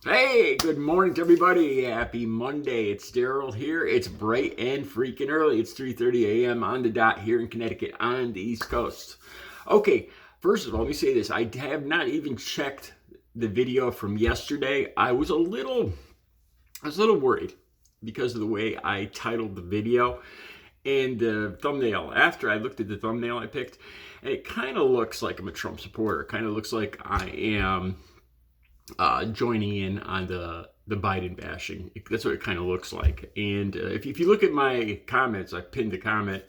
Hey, good morning to everybody. Happy Monday. It's Daryl here. It's bright and freaking early. It's 3:30 a.m. on the dot here in Connecticut on the East Coast. Okay, first of all, let me say this. I have not even checked the video from yesterday. I was a little worried because of the way I titled the video and the thumbnail. After I looked at the thumbnail I picked, and it kind of looks like I'm a Trump supporter. Kind of looks like I am joining in on the Biden bashing. That's what it kind of looks like. And if you look at my comments, I pinned a comment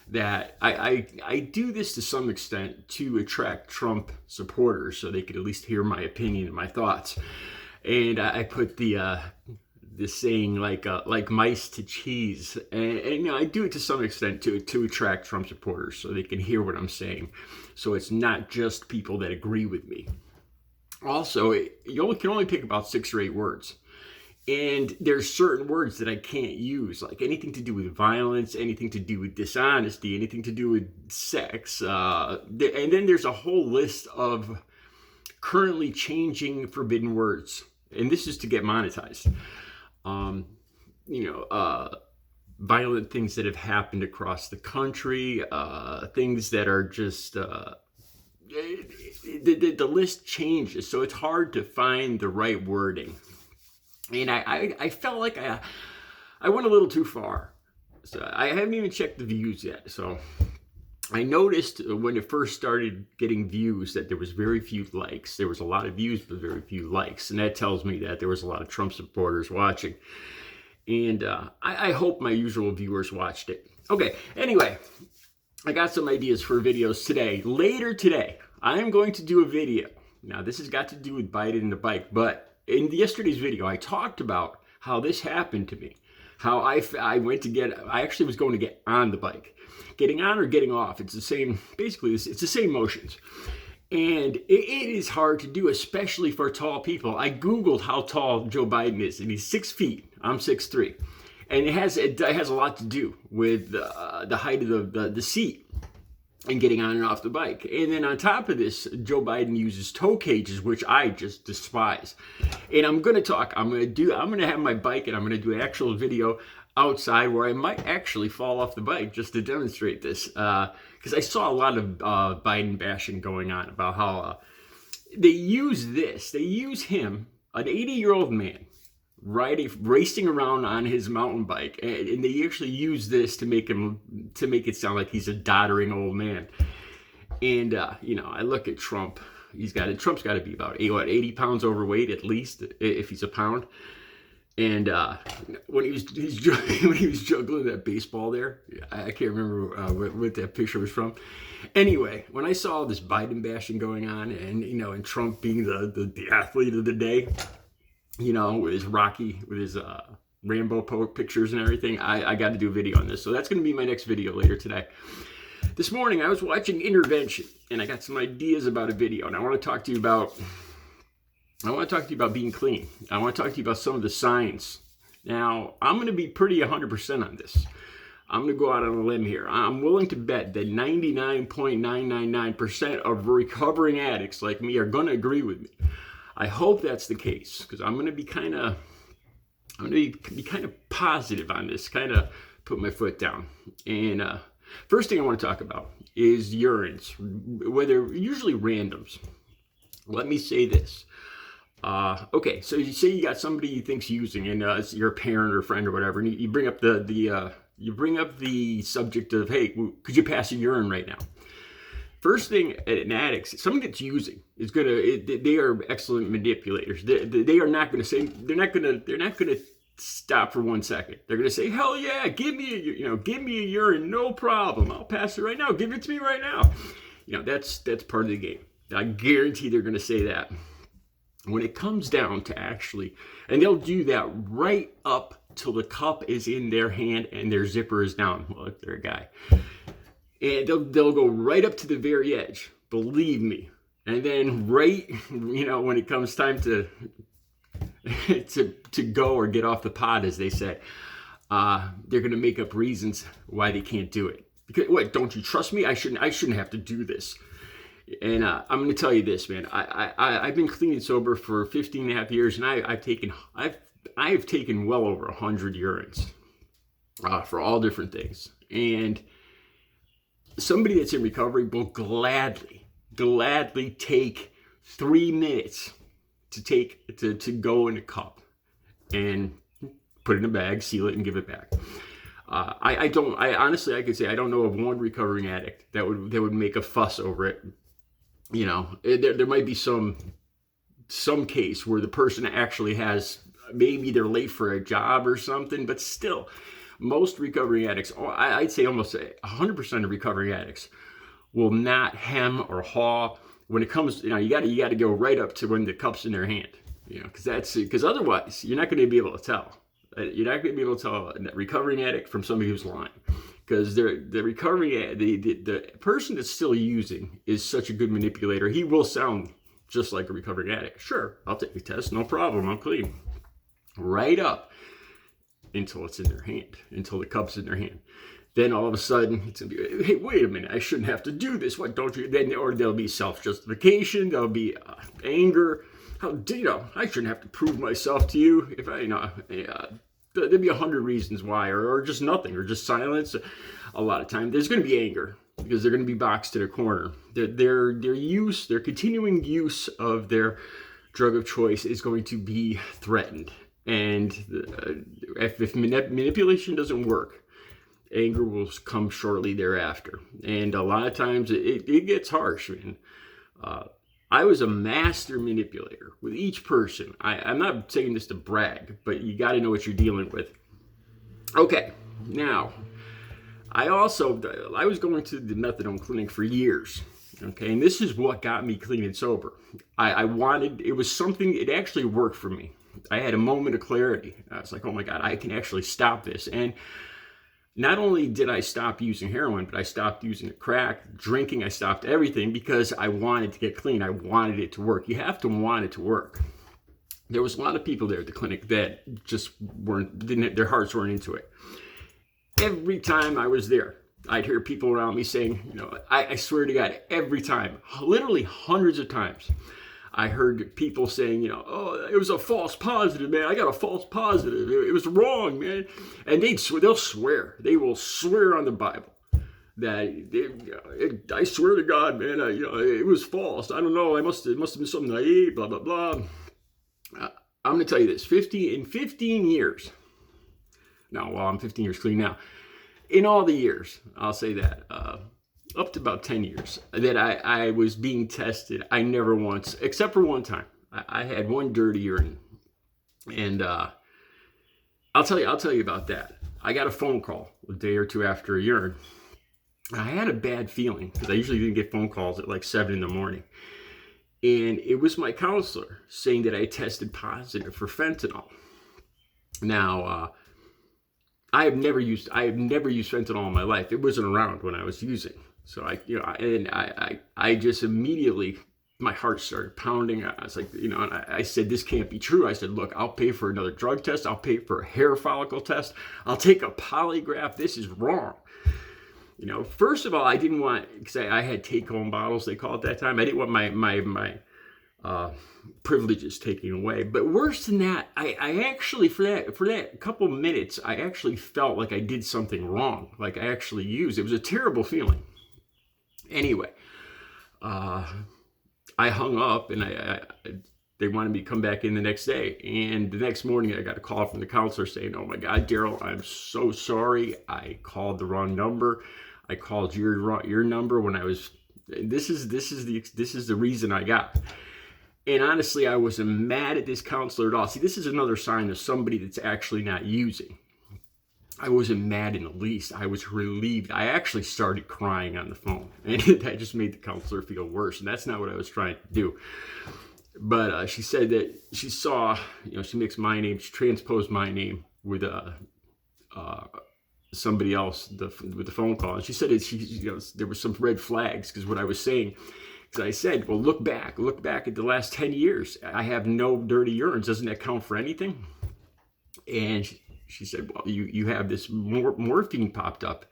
that I do this to some extent to attract Trump supporters so they could at least hear my opinion and my thoughts. And I put the saying like mice to cheese, and I do it to some extent to attract Trump supporters so they can hear what I'm saying. So it's not just people that agree with me. Also, you can only pick about 6 or 8 words. And there's certain words that I can't use, like anything to do with violence, anything to do with dishonesty, anything to do with sex. And then there's a whole list of currently changing forbidden words. And this is to get monetized. Um, you know, Violent things that have happened across the country, things that are just the list changes, so it's hard to find the right wording. And I felt like I went a little too far. So I haven't even checked the views yet. So I noticed when it first started getting views that there was very few likes. There was a lot of views, but very few likes. And that tells me that there was a lot of Trump supporters watching. And I hope my usual viewers watched it. Okay, anyway, I got some ideas for videos today. Later today, I am going to do a video. Now, this has got to do with Biden and the bike, but in yesterday's video, I talked about how this happened to me. How I actually was going to get on the bike. Getting on or getting off, it's the same, basically, it's the same motions. And it is hard to do, especially for tall people. I Googled how tall Joe Biden is, and he's 6 feet. I'm 6'3". And it has a lot to do with the height of the seat and getting on and off the bike. And then on top of this, Joe Biden uses tow cages, which I just despise. And I'm going to have my bike, and I'm going to do an actual video outside where I might actually fall off the bike just to demonstrate this. Because I saw a lot of Biden bashing going on about how they use him, an 80-year-old man, racing around on his mountain bike, and they actually use this to make it sound like he's a doddering old man. And I look at Trump. Trump's got to be about 80 pounds overweight at least, if he's a pound. And when he was juggling that baseball there, I can't remember what that picture was from. Anyway, when I saw this Biden bashing going on, and Trump being the athlete of the day, with his Rambo pictures and everything, I got to do a video on this. So that's going to be my next video later today. This morning, I was watching Intervention, and I got some ideas about a video, and I want to talk to you about being clean. I want to talk to you about some of the signs. Now, I'm going to be pretty 100% on this. I'm going to go out on a limb here. I'm willing to bet that 99.999% of recovering addicts like me are going to agree with me. I hope that's the case, because I'm going to be kind of positive on this, kind of put my foot down. And first thing I want to talk about is urines, usually randoms. Let me say this. Okay, so you say you got somebody you think's using, and it's your parent or friend or whatever, and you bring up the subject of, hey, could you pass a urine right now? First thing, an addict, somebody that's using is they are excellent manipulators. They are not going to say, they're not going to stop for 1 second. They're going to say, hell yeah, give me a urine, no problem. I'll pass it right now. Give it to me right now. That's part of the game. I guarantee they're going to say that. When it comes down to and they'll do that right up till the cup is in their hand and their zipper is down. Well, if they're a guy. And they'll go right up to the very edge, believe me. And then when it comes time to go or get off the pot, as they say, they're going to make up reasons why they can't do it. Because, what, don't you trust me? I shouldn't have to do this. And I'm going to tell you this, man. I've been clean and sober for 15 and a half years, and I've taken well over 100 urines for all different things. And somebody that's in recovery will gladly take 3 minutes to go in a cup and put it in a bag, seal it, and give it back. I honestly, I could say I don't know of one recovering addict that would make a fuss over it. You know, there might be some case where the person actually has, maybe they're late for a job or something, but still, most recovering addicts, I'd say almost 100% of recovering addicts, will not hem or haw when it comes. You know, you got to go right up to when the cup's in their hand. You know, because otherwise you're not going to be able to tell. You're not going to be able to tell a recovering addict from somebody who's lying, because the person that's still using is such a good manipulator. He will sound just like a recovering addict. Sure, I'll take the test, no problem, I'm clean. Right up until it's in their hand, until the cup's in their hand. Then all of a sudden, it's gonna be, hey, wait a minute, I shouldn't have to do this. What don't you? Then, or there'll be self-justification. There'll be anger. I shouldn't have to prove myself to you. If there'd be 100 reasons why, or just nothing, or just silence. A lot of time, there's going to be anger because they're going to be boxed to their corner. Their continuing use of their drug of choice is going to be threatened. And if manipulation doesn't work, anger will come shortly thereafter. And a lot of times it gets harsh, man. I was a master manipulator with each person. I'm not saying this to brag, but you got to know what you're dealing with. Okay, now, I was going to the methadone clinic for years. Okay, and this is what got me clean and sober. It actually worked for me. I had a moment of clarity. I was like, oh my God, I can actually stop this. And not only did I stop using heroin, but I stopped using crack, drinking, I stopped everything because I wanted to get clean. I wanted it to work. You have to want it to work. There was a lot of people there at the clinic that just their hearts weren't into it. Every time I was there, I'd hear people around me saying, I swear to God, every time, literally hundreds of times, I heard people saying, oh, it was a false positive, man. I got a false positive. It was wrong, man. And they'll swear. They will swear on the Bible that I swear to God, man, it was false. I don't know. It must have been something I ate, blah, blah, blah. I'm going to tell you this. 15 years. Now, I'm 15 years clean now. In all the years, I'll say that, up to about 10 years that I was being tested, I never once, except for one time, I had one dirty urine. And I'll tell you about that. I got a phone call a day or two after a urine. I had a bad feeling because I usually didn't get phone calls at like 7 in the morning. And it was my counselor saying that I tested positive for fentanyl. Now, I have never used fentanyl in my life. It wasn't around when I was using. So I just immediately, my heart started pounding. I was like, and I said, this can't be true. I said, look, I'll pay for another drug test. I'll pay for a hair follicle test. I'll take a polygraph. This is wrong. First of all, I didn't want, because I had take-home bottles, they call it that time. I didn't want my privileges taken away. But worse than that, I actually, for that couple minutes, I actually felt like I did something wrong. Like I actually used. It was a terrible feeling. Anyway, I hung up and they wanted me to come back in the next day. And the next morning I got a call from the counselor saying, oh my God, Daryl, I'm so sorry. I called the wrong number. I called your number when I was, this is the reason I got. And honestly, I wasn't mad at this counselor at all. See, this is another sign of somebody that's actually not using. I wasn't mad in the least. I was relieved. I actually started crying on the phone. And that just made the counselor feel worse. And that's not what I was trying to do. But she said that she saw, she mixed my name, she transposed my name with somebody else with the phone call. And she said there were some red flags because what I was saying. Because I said, well, look back at the last 10 years. I have no dirty urines. Doesn't that count for anything? And she said, well, you have this morphine popped up.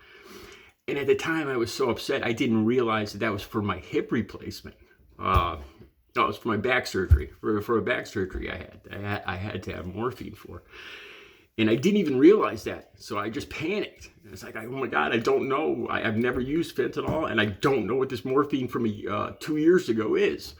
And at the time, I was so upset, I didn't realize that was for my hip replacement. No, it was for my back surgery. For a back surgery I had to have morphine for. And I didn't even realize that. So I just panicked. And it's like, oh my God, I don't know. I've never used fentanyl, and I don't know what this morphine from 2 years ago is.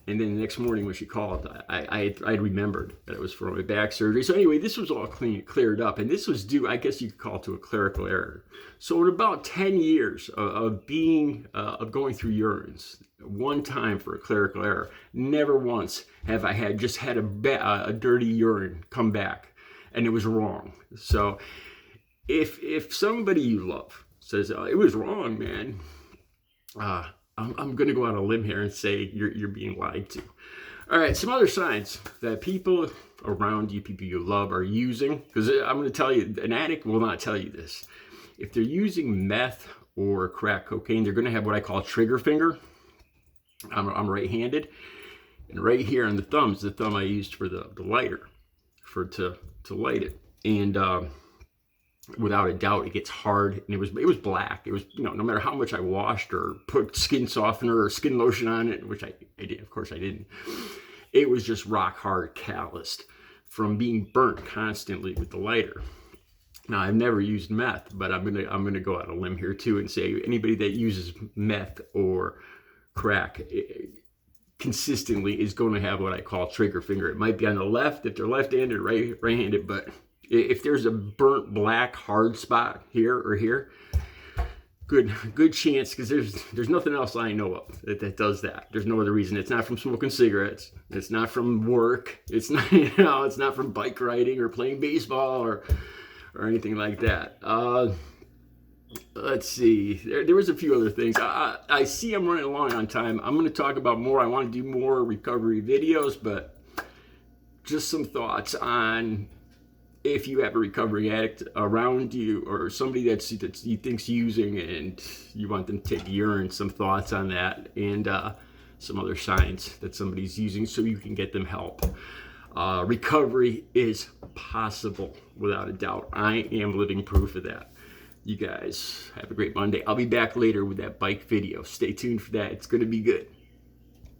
And then the next morning when she called, I remembered that it was for my back surgery. So anyway, this was all cleared up. And this was due, I guess you could call it, to a clerical error. So in about 10 years of going through urines, one time for a clerical error, never once have I had a dirty urine come back, and it was wrong. So if somebody you love says, oh, it was wrong, man, I'm going to go out on a limb here and say you're being lied to. All right, some other signs that people around you, people you love, are using, because I'm going to tell you, an addict will not tell you this. If they're using meth or crack cocaine, they're going to have what I call trigger finger. I'm right-handed, and right here on the thumb is the thumb I used for the lighter, to light it. And without a doubt, it gets hard, and it was black. It was, no matter how much I washed or put skin softener or skin lotion on it, which I did, of course I didn't. It was just rock hard, calloused from being burnt constantly with the lighter. Now, I've never used meth, but I'm gonna go out on a limb here too and say anybody that uses meth or crack consistently is going to have what I call trigger finger. It might be on the left if they're left-handed, right-handed, but if there's a burnt black hard spot here or here, good chance, because there's nothing else I know of that does that. There's no other reason. It's not from smoking cigarettes. It's not from work. It's not it's not from bike riding or playing baseball or anything like that. Let's see. There was a few other things. I see I'm running along on time. I'm going to talk about more. I want to do more recovery videos, but just some thoughts on if you have a recovering addict around you or somebody that you think's using and you want them to take urine, some thoughts on that, and some other signs that somebody's using so you can get them help. Recovery is possible, without a doubt. I am living proof of that. You guys have a great Monday. I'll be back later with that bike video. Stay tuned for that. It's going to be good.